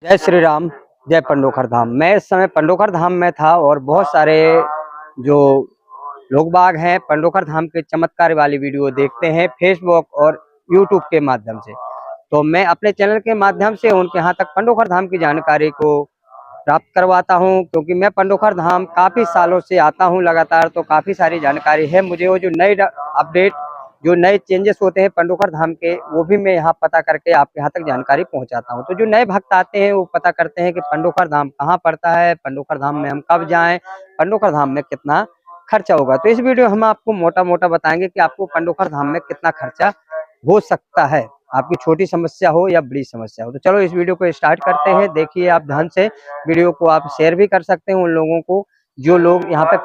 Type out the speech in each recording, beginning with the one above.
जय श्री राम। जय पंडोखर धाम। मैं इस समय पंडोखर धाम में था और बहुत सारे जो लोग बाग हैं पंडोखर धाम के चमत्कार वाली वीडियो देखते हैं फेसबुक और यूट्यूब के माध्यम से। तो मैं अपने चैनल के माध्यम से उनके यहाँ तक पंडोखर धाम की जानकारी को प्राप्त करवाता हूँ, क्योंकि मैं पंडोखर धाम काफ़ी सालों से आता हूँ लगातार, तो काफ़ी सारी जानकारी है मुझे। वो जो नए अपडेट, जो नए चेंजेस होते हैं पंडोखर धाम के, वो भी मैं यहाँ पता करके आपके यहाँ तक जानकारी पहुँचाता हूँ। तो जो नए भक्त आते हैं वो पता करते हैं कि पंडोखर धाम कहाँ पड़ता है, पंडोखर धाम में हम कब जाएं, पंडोखर धाम में कितना खर्चा होगा। तो इस वीडियो हम आपको मोटा मोटा बताएंगे कि आपको पंडोखर धाम में कितना खर्चा हो सकता है, आपकी छोटी समस्या हो या बड़ी समस्या हो। तो चलो इस वीडियो को स्टार्ट करते हैं। देखिए आप ध्यान से वीडियो को, आप शेयर भी कर सकते हैं उन लोगों को जो लोग यहाँ पे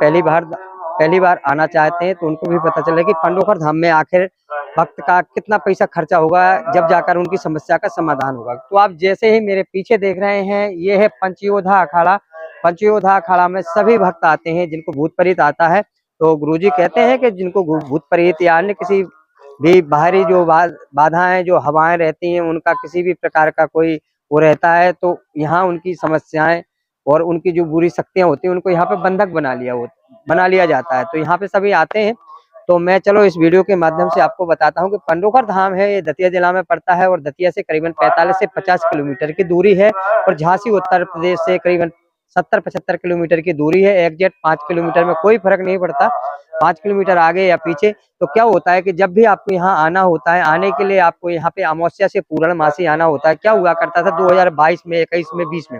पहली बार आना चाहते हैं, तो उनको भी पता चले कि पंडोखर धाम में आखिर भक्त का कितना पैसा खर्चा होगा, जब जाकर उनकी समस्या का समाधान होगा। तो आप जैसे ही मेरे पीछे देख रहे हैं, ये है पंचयोधा अखाड़ा। पंचयोधा अखाड़ा में सभी भक्त आते हैं जिनको भूत प्रेत आता है। तो गुरुजी कहते हैं कि जिनको भूत प्रेत या अन्य किसी भी बाहरी जो बाधाएं, जो हवाएं रहती हैं, उनका किसी भी प्रकार का कोई वो रहता है, तो यहाँ उनकी समस्याएं और उनकी जो बुरी शक्तियां होती हैं उनको यहाँ पे बंधक बना लिया जाता है। तो यहाँ पे सभी आते हैं। तो मैं चलो इस वीडियो के माध्यम से आपको बताता हूँ कि पंडोखर धाम है, ये दतिया जिला में पड़ता है और दतिया से करीबन 45 से 50 किलोमीटर की दूरी है, और झांसी उत्तर प्रदेश से करीबन 70-75 किलोमीटर की दूरी है। एग्जैक्ट 5 किलोमीटर में कोई फर्क नहीं पड़ता, 5 किलोमीटर आगे या पीछे। तो क्या होता है कि जब भी आपको यहाँ आना होता है, आने के लिए आपको यहाँ पे अमावस्या से पूर्णमासी आना होता है। क्या हुआ करता था 2022 में, 21 में, 20 में,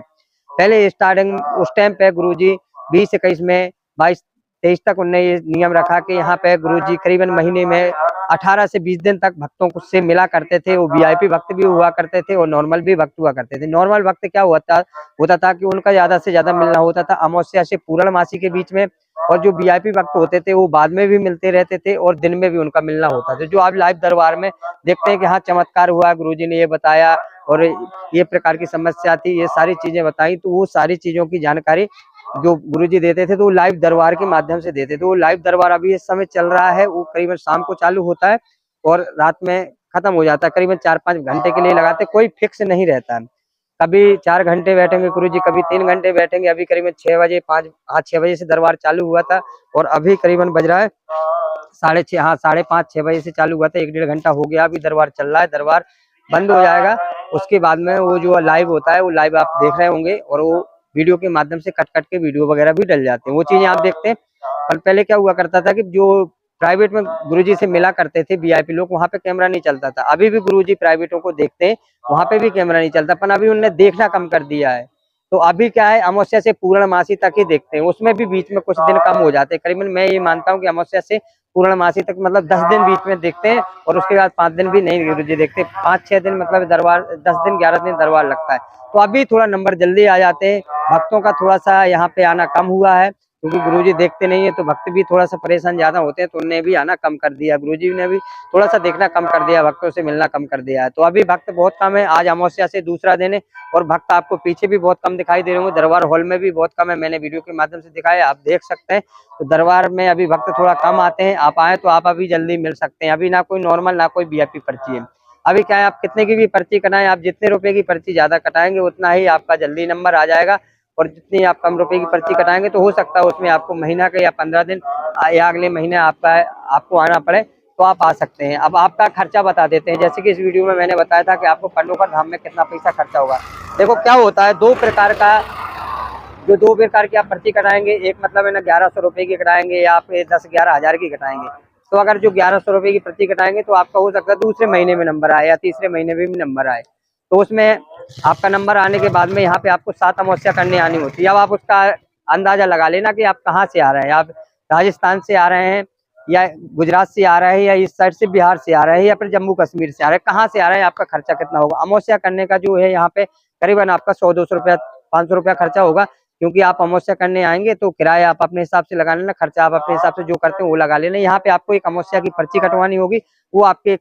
पहले स्टार्टिंग उस टाइम पे गुरुजी 20-21 में, 22-23 तक उन्होंने ये नियम रखा कि यहाँ पे गुरुजी करीबन महीने में 18 से 20 दिन तक भक्तों को से मिला करते थे। वो वीआईपी भक्त भी हुआ करते थे और नॉर्मल भी भक्त हुआ करते थे। नॉर्मल भक्त क्या होता था कि उनका ज्यादा से ज्यादा मिलना होता था अमावस्या से पूर्णमासी के बीच में, और जो वीआईपी भक्त होते थे वो बाद में भी मिलते रहते थे और दिन में भी उनका मिलना होता था। जो आप लाइव दरबार में देखते हैं कि हाँ चमत्कार हुआ, गुरुजी ने ये बताया और ये प्रकार की समस्या थी, ये सारी चीजें बताई। तो वो सारी चीजों की जानकारी जो गुरुजी देते थे तो वो लाइव दरबार के माध्यम से देते थे। वो लाइव दरबार अभी इस समय चल रहा है, वो करीबन शाम को चालू होता है और रात में खत्म हो जाता है। करीबन 4-5 घंटे के लिए लगाते, कोई फिक्स नहीं रहता है। कभी 4 घंटे बैठेंगे गुरुजी, कभी 3 घंटे बैठेंगे। अभी करीबन 6 बजे 6 बजे से दरबार चालू हुआ था और अभी करीबन बज रहा है 6:30, हाँ 5:30-6 बजे से चालू हुआ था। 1-1.5 घंटा हो गया, अभी दरबार चल रहा है। दरबार बंद हो जाएगा, उसके बाद में वो जो लाइव होता है वो लाइव आप देख रहे होंगे, और वो वीडियो के माध्यम से कट के वीडियो वगैरह भी डल जाते हैं, वो चीजें आप देखते हैं। पर पहले क्या हुआ करता था कि जो प्राइवेट में गुरुजी से मिला करते थे वीआईपी लोग, वहां पे कैमरा नहीं चलता था। अभी भी गुरुजी प्राइवेटों को देखते हैं, वहां पे भी कैमरा नहीं चलता, पर अभी उन्होंने देखना कम कर दिया है। तो अभी क्या है, अमावस्या से पूर्णमासी तक ही देखते हैं, उसमें भी बीच में कुछ दिन कम हो जाते हैं। करीबन मैं ये मानता हूँ कि अमावस्या से पूर्णमासी तक मतलब 10 दिन बीच में देखते हैं, और उसके बाद 5 दिन भी नहीं गुरुजी देखते, 5-6 दिन मतलब दरबार 10 दिन 11 दिन दरबार लगता है। तो अभी थोड़ा नंबर जल्दी आ जाते हैं, भक्तों का थोड़ा सा यहाँ पे आना कम हुआ है, क्योंकि गुरुजी देखते नहीं है तो भक्त भी थोड़ा सा परेशान ज्यादा होते हैं, तो उन्हें भी आना कम कर दिया। गुरुजी ने भी थोड़ा सा देखना कम कर दिया, भक्तों से मिलना कम कर दिया है। तो अभी भक्त बहुत कम है, आज अमावस्या से दूसरा दिन है, और भक्त आपको पीछे भी बहुत कम दिखाई दे रहे होंगे, दरबार हॉल में भी बहुत कम है। मैंने वीडियो के माध्यम से दिखाया, आप देख सकते हैं। तो दरबार में अभी भक्त थोड़ा कम आते हैं। आप आए तो आप अभी जल्दी मिल सकते हैं। अभी ना कोई नॉर्मल ना कोई वीआईपी पर्ची है। अभी क्या है, आप कितने की भी पर्ची कटाएं, आप जितने रुपए की पर्ची ज्यादा कटाएंगे उतना ही आपका जल्दी नंबर आ जाएगा, और जितनी आप कम रुपए की पर्ची कटाएंगे तो हो सकता है उसमें आपको महीना का या 15 दिन या अगले महीने आपको आना पड़े, तो आप आ सकते हैं। अब आपका खर्चा बता देते हैं। जैसे कि इस वीडियो में मैंने बताया था कि आपको पंडोखर धाम में कितना पैसा खर्चा होगा। देखो क्या होता है, दो प्रकार की आप पर्ची कटाएंगे। एक मतलब है ना 1100 रुपए की कटाएंगे, या आप 10-11 हजार की कटाएंगे। तो अगर जो 1100 रुपए की पर्ची कटाएंगे तो आपका हो सकता है दूसरे महीने में नंबर आए या तीसरे महीने में भी नंबर आए। तो उसमें आपका नंबर आने के बाद में यहाँ पे आपको 7 अमावस्या करने आनी होती है। अब आप उसका अंदाजा लगा लेना कि आप कहाँ से आ रहे हैं। आप राजस्थान से आ रहे हैं, या गुजरात से आ रहे हैं, या इस साइड से बिहार से आ रहे हैं, या फिर जम्मू कश्मीर से आ रहे हैं, कहाँ से आ रहे हैं, आपका खर्चा कितना होगा। अमावस्या करने का जो है यहाँ पे करीबन आपका 100-200 रुपया, 500 रुपया खर्चा होगा, क्योंकि आप अमावस्या करने आएंगे। तो किराया आप अपने हिसाब से लगा लेना, खर्चा आप अपने हिसाब से जो करते हैं वो लगा लेना। यहाँ पे आपको एक अमावस्या की पर्ची कटवानी होगी, वो आपके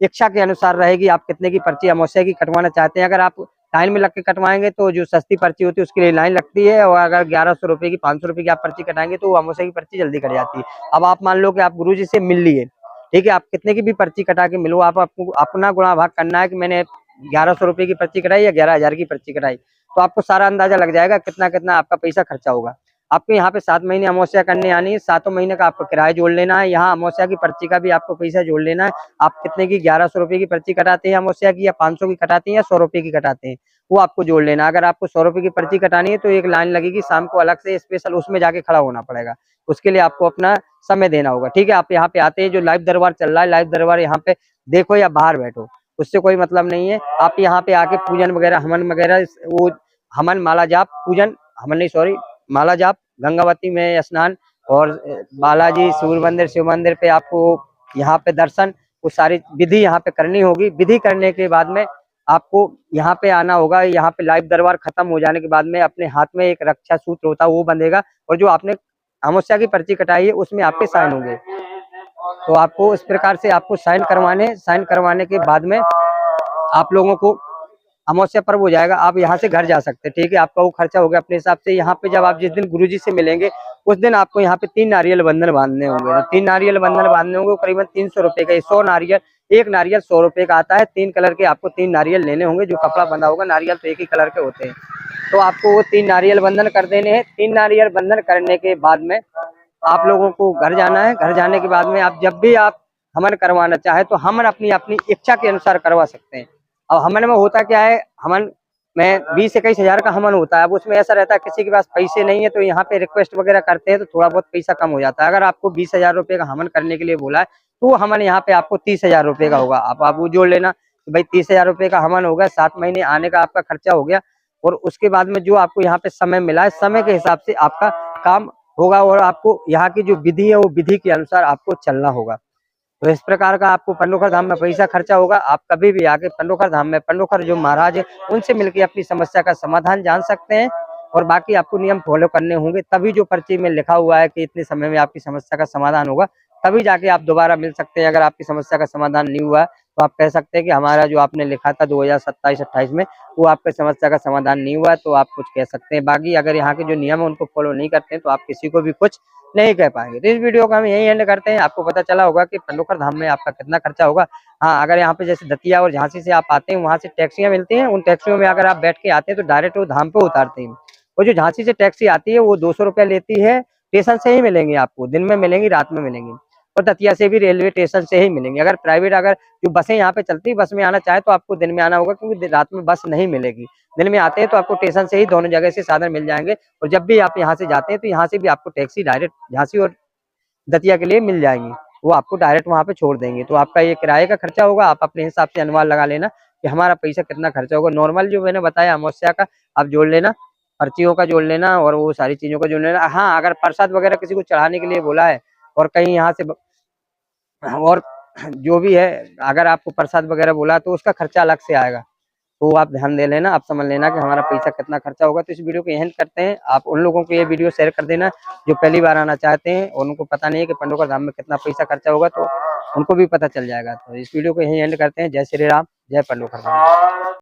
इच्छा के अनुसार रहेगी, आप कितने की पर्ची अमावस्या की कटवाना चाहते हैं। अगर आप लाइन में लग के कटवाएंगे तो जो सस्ती पर्ची होती है उसके लिए लाइन लगती है, और अगर 1100 रुपए की 500 रुपए की आप पर्ची कटाएंगे तो वो अमावस्या की पर्ची जल्दी कट जाती है। अब आप मान लो कि आप गुरुजी से मिल लिए, ठीक है, आप कितने की भी पर्ची कटा के मिलो, आपको अपना गुणा भाग करना है कि मैंने 1100 रुपए की पर्ची कटाई या 11,000 की पर्ची कटाई। तो आपको सारा अंदाजा लग जाएगा कितना कितना आपका पैसा खर्चा होगा। आपको यहाँ पे 7 महीने अमावस्या करने आनी है, 7 महीने का आपको किराया जोड़ लेना है। यहाँ अमावस्या की पर्ची का भी आपको पैसा जोड़ लेना है। आप कितने की 1100 रुपये की पर्ची कटाते हैं अमावस्या की, या 500 की कटाते हैं, या 100 रुपये की कटाते हैं, वो आपको जोड़ लेना। अगर आपको 100 रुपये की पर्ची कटानी है तो एक लाइन लगेगी शाम को, अलग से स्पेशल उसमें जाके खड़ा होना पड़ेगा। उसके लिए आपको अपना समय देना होगा। ठीक है, आप यहाँ पे आते हैं, जो लाइव दरबार चल रहा है, लाइव दरबार यहाँ पे देखो या बाहर बैठो, उससे कोई मतलब नहीं है। आप यहाँ पे आके पूजन वगैरह, हवन वगैरह, वो हवन, माला जाप, पूजन, हवन नहीं सॉरी, माला जाप, गंगावती में स्नान, और बालाजी सूर्य मंदिर, शिव मंदिर पे आपको यहाँ पे दर्शन, वो सारी विधि यहाँ पे करनी होगी। विधि करने के बाद में आपको यहाँ पे आना होगा। यहाँ पे लाइव दरबार खत्म हो जाने के बाद में अपने हाथ में एक रक्षा सूत्र होता है, वो बंधेगा, और जो आपने अमावस्या की पर्ची कटाई है उसमें आपके साइन होंगे। तो आपको इस प्रकार से आपको साइन करवाने के बाद में आप लोगों को अमावस्या पर्व हो जाएगा, आप यहाँ से घर जा सकते हैं। ठीक है, आपका वो खर्चा हो गया अपने हिसाब से। यहाँ पे जब आप जिस दिन गुरुजी से मिलेंगे उस दिन आपको यहाँ पे 3 नारियल बंधन बांधने होंगे। तो 3 नारियल बंधन बांधने होंगे, करीबन 300 रुपए का। 100 नारियल, एक नारियल 100 रुपए का आता है। 3 कलर के आपको 3 नारियल लेने होंगे। जो कपड़ा बंधा होगा, नारियल तो एक ही कलर के होते हैं, तो आपको वो 3 नारियल बंधन कर देने हैं। 3 नारियल बंधन करने के बाद में आप लोगों को घर जाना है। घर जाने के बाद में आप जब भी आप हवन करवाना चाहे तो हवन अपनी अपनी इच्छा के अनुसार करवा सकते हैं। अब हवन में होता क्या है, हवन में 20-21 हजार का हवन होता है। अब उसमें ऐसा रहता है किसी के पास पैसे नहीं है तो यहाँ पे रिक्वेस्ट वगैरह करते हैं तो थोड़ा बहुत पैसा कम हो जाता है। अगर आपको 20,000 रुपये का हवन करने के लिए बोला है तो वो हवन यहाँ पे आपको 30,000 रुपये का होगा। आप वो जोड़ लेना कि भाई 30,000 रुपये का हवन होगा, 7 महीने आने का आपका खर्चा हो गया, और उसके बाद में जो आपको यहाँ पे समय मिला है, समय के हिसाब से आपका काम होगा, और आपको यहाँ की जो विधि है वो विधि के अनुसार आपको चलना होगा। तो इस प्रकार का आपको पंडोखर धाम में पैसा खर्चा होगा। आप कभी भी आके पंडोखर धाम में, पंडोखर जो महाराज है उनसे मिलकर अपनी समस्या का समाधान जान सकते हैं। और बाकी आपको नियम फॉलो करने होंगे, तभी जो पर्ची में लिखा हुआ है कि इतने समय में आपकी समस्या का समाधान होगा, तभी जाके आप दोबारा मिल सकते हैं। अगर आपकी समस्या का समाधान नहीं हुआ तो आप कह सकते हैं कि हमारा जो आपने लिखा था 2027-28 में, वो आपकी समस्या का समाधान नहीं हुआ, तो आप कुछ कह सकते हैं। बाकी अगर यहाँ के जो नियम है उनको फॉलो नहीं करते हैं तो आप किसी को भी कुछ नहीं कह पाएंगे। तो इस वीडियो को हम यही एंड करते हैं। आपको पता चला होगा कि पंडोखर धाम में आपका कितना खर्चा होगा। हाँ, अगर यहाँ पे जैसे दतिया और झांसी से आप आते हैं, वहां से टैक्सियां मिलती हैं, उन टैक्सियों में अगर आप बैठ के आते हैं तो डायरेक्ट वो धाम पे उतारते हैं। और जो झांसी से टैक्सी आती है वो 200 रुपया लेती है, स्टेशन से ही मिलेंगे आपको, दिन में मिलेंगी, रात में मिलेंगी। और दतिया से भी रेलवे स्टेशन से ही मिलेंगे। अगर प्राइवेट, अगर जो बसें यहाँ पे चलती है, बस में आना चाहे तो आपको दिन में आना होगा, क्योंकि रात में बस नहीं मिलेगी। दिन में आते हैं तो आपको स्टेशन से ही दोनों जगह से साधन मिल जाएंगे। और जब भी आप यहाँ से जाते हैं तो यहाँ से भी आपको टैक्सी डायरेक्ट झांसी और दतिया के लिए मिल जाएंगी, वो आपको डायरेक्ट वहां पे छोड़ देंगे। तो आपका ये किराए का खर्चा होगा, आप अपने हिसाब से अनुमान लगा लेना कि हमारा पैसा कितना खर्चा होगा। नॉर्मल जो मैंने बताया अमावस्या का आप जोड़ लेना, पर्चियों का जोड़ लेना, और वो सारी चीजों का जोड़ लेना। हाँ, अगर प्रसाद वगैरह किसी को चढ़ाने के लिए बोला है और कहीं यहाँ से और जो भी है, अगर आपको प्रसाद वगैरह बोला तो उसका खर्चा अलग से आएगा। तो आप ध्यान दे लेना, आप समझ लेना कि हमारा पैसा कितना खर्चा होगा। तो इस वीडियो को यहीं करते हैं। आप उन लोगों को ये वीडियो शेयर कर देना जो पहली बार आना चाहते हैं और उनको पता नहीं है कि पंडोखर धाम में कितना पैसा खर्चा होगा, तो उनको भी पता चल जाएगा। तो इस वीडियो को यहीं एंड करते हैं। जय श्री राम, जय पंडोखर धाम।